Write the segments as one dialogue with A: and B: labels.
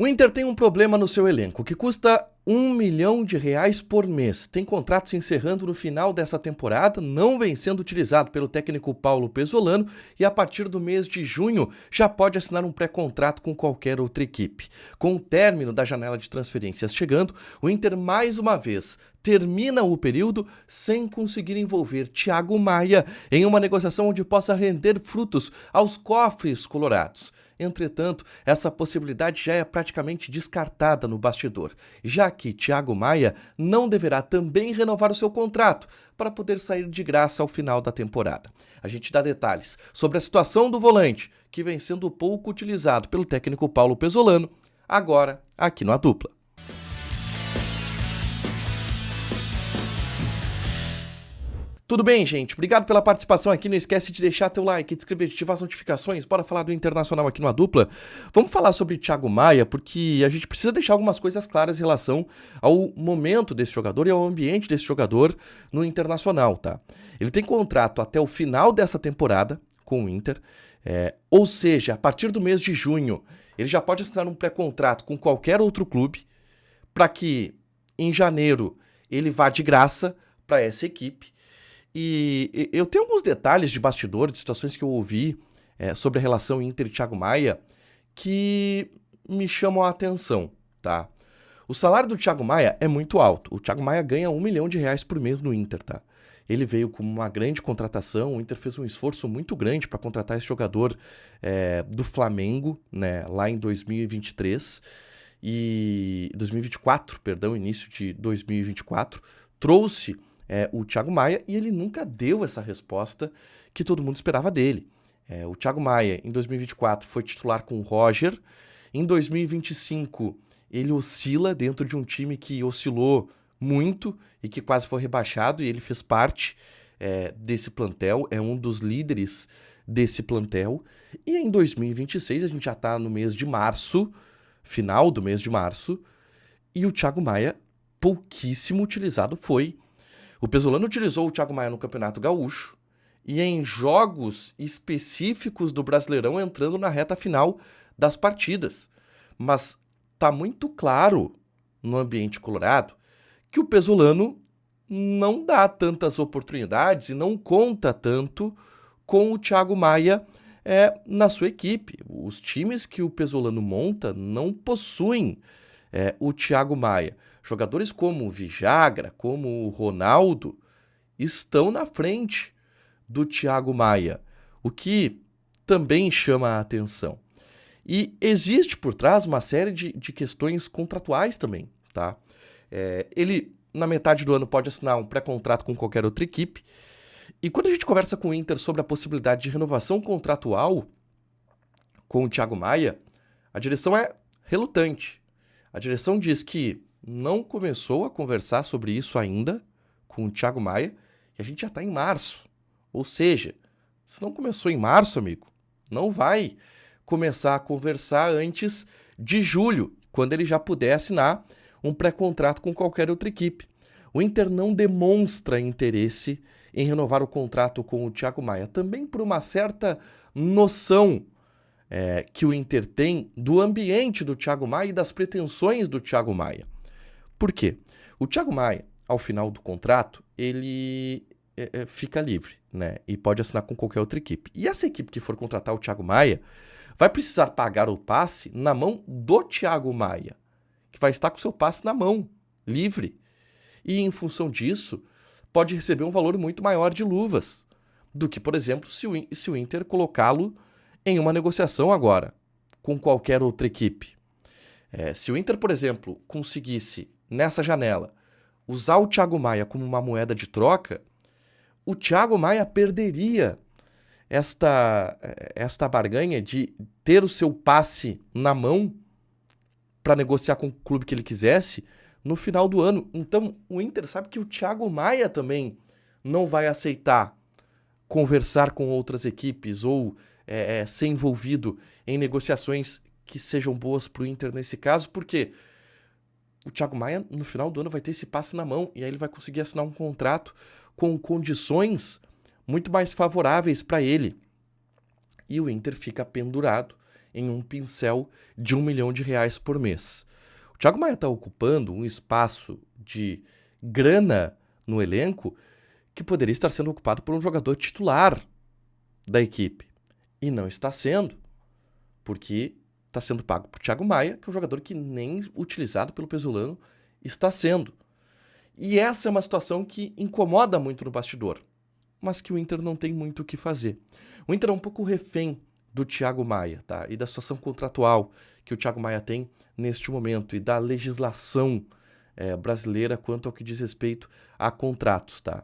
A: O Inter tem um problema no seu elenco, que custa R$ 1 milhão por mês. Tem contrato se encerrando no final dessa temporada, não vem sendo utilizado pelo técnico Paulo Pesolano e a partir do mês de junho já pode assinar um pré-contrato com qualquer outra equipe. Com o término da janela de transferências chegando, o Inter mais uma vez termina o período sem conseguir envolver Thiago Maia em uma negociação onde possa render frutos aos cofres colorados. Entretanto, essa possibilidade já é praticamente descartada no bastidor, já que Thiago Maia não deverá também renovar o seu contrato para poder sair de graça ao final da temporada. A gente dá detalhes sobre a situação do volante, que vem sendo pouco utilizado pelo técnico Paulo Pesolano, agora aqui no A Dupla. Tudo bem, gente? Obrigado pela participação aqui. Não esquece de deixar teu like, de inscrever, de ativar as notificações. Bora falar do Internacional aqui no A Dupla. Vamos falar sobre Thiago Maia, porque a gente precisa deixar algumas coisas claras em relação ao momento desse jogador e ao ambiente desse jogador no Internacional, tá? Ele tem contrato até o final dessa temporada com o Inter, ou seja, a partir do mês de junho, ele já pode assinar um pré-contrato com qualquer outro clube para que em janeiro ele vá de graça para essa equipe. E eu tenho alguns detalhes de bastidor, de situações que eu ouvi sobre a relação Inter e Thiago Maia que me chamam a atenção, tá? O salário do Thiago Maia é muito alto. O Thiago Maia ganha R$ 1 milhão por mês no Inter, tá? Ele veio com uma grande contratação, o Inter fez um esforço muito grande para contratar esse jogador do Flamengo, né, lá em 2023 e 2024, perdão, início de 2024, trouxe o Thiago Maia e ele nunca deu essa resposta que todo mundo esperava dele. O Thiago Maia, em 2024, foi titular com o Roger. Em 2025, ele oscila dentro de um time que oscilou muito e que quase foi rebaixado, e ele fez parte desse plantel, é um dos líderes desse plantel. E em 2026, a gente já está no mês de março, final do mês de março, e o Thiago Maia, pouquíssimo utilizado foi. O Pesolano utilizou o Thiago Maia no Campeonato Gaúcho e em jogos específicos do Brasileirão entrando na reta final das partidas. Mas tá muito claro no ambiente colorado que o Pesolano não dá tantas oportunidades e não conta tanto com o Thiago Maia na sua equipe. Os times que o Pesolano monta não possuem o Thiago Maia. Jogadores como o Vijagra, como o Ronaldo, estão na frente do Thiago Maia, o que também chama a atenção. E existe por trás uma série de questões contratuais também, tá? Ele, na metade do ano, pode assinar um pré-contrato com qualquer outra equipe. E quando a gente conversa com o Inter sobre a possibilidade de renovação contratual com o Thiago Maia, a direção é relutante. A direção diz que não começou a conversar sobre isso ainda com o Thiago Maia e a gente já está em março. Ou seja, se não começou em março, amigo, não vai começar a conversar antes de julho, quando ele já puder assinar um pré-contrato com qualquer outra equipe. O Inter não demonstra interesse em renovar o contrato com o Thiago Maia, também por uma certa noção que o Inter tem do ambiente do Thiago Maia e das pretensões do Thiago Maia. Por quê? O Thiago Maia, ao final do contrato, ele fica livre, né? E pode assinar com qualquer outra equipe. E essa equipe que for contratar o Thiago Maia vai precisar pagar o passe na mão do Thiago Maia, que vai estar com o seu passe na mão, livre. E em função disso, pode receber um valor muito maior de luvas do que, por exemplo, se o Inter colocá-lo em uma negociação agora com qualquer outra equipe. Se o Inter, por exemplo, conseguisse, nessa janela, usar o Thiago Maia como uma moeda de troca, o Thiago Maia perderia esta barganha de ter o seu passe na mão para negociar com o clube que ele quisesse no final do ano. Então, o Inter sabe que o Thiago Maia também não vai aceitar conversar com outras equipes ou ser envolvido em negociações que sejam boas para o Inter nesse caso, porque o Thiago Maia, no final do ano, vai ter esse passe na mão e aí ele vai conseguir assinar um contrato com condições muito mais favoráveis para ele. E o Inter fica pendurado em um pincel de R$ 1 milhão por mês. O Thiago Maia está ocupando um espaço de grana no elenco que poderia estar sendo ocupado por um jogador titular da equipe. E não está sendo, porque está sendo pago por Thiago Maia, que é um jogador que nem utilizado pelo Pesolano está sendo. E essa é uma situação que incomoda muito no bastidor, mas que o Inter não tem muito o que fazer. O Inter é um pouco refém do Thiago Maia, tá? E da situação contratual que o Thiago Maia tem neste momento e da legislação brasileira quanto ao que diz respeito a contratos, tá?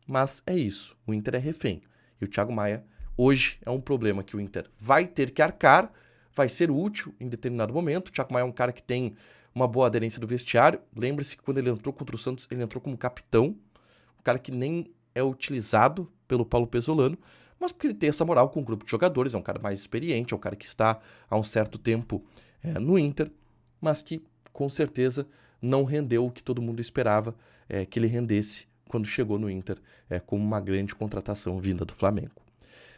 A: Mas é isso, o Inter é refém. E o Thiago Maia hoje é um problema que o Inter vai ter que arcar, vai ser útil em determinado momento. O Thiago Maia é um cara que tem uma boa aderência do vestiário. Lembre-se que quando ele entrou contra o Santos, ele entrou como capitão, um cara que nem é utilizado pelo Paulo Pesolano, mas porque ele tem essa moral com o grupo de jogadores, é um cara mais experiente, é um cara que está há um certo tempo no Inter, mas que com certeza não rendeu o que todo mundo esperava que ele rendesse quando chegou no Inter como uma grande contratação vinda do Flamengo.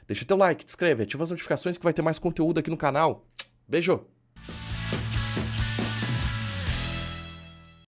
A: Deixa teu like, te inscreve, ativa as notificações que vai ter mais conteúdo aqui no canal. Beijo!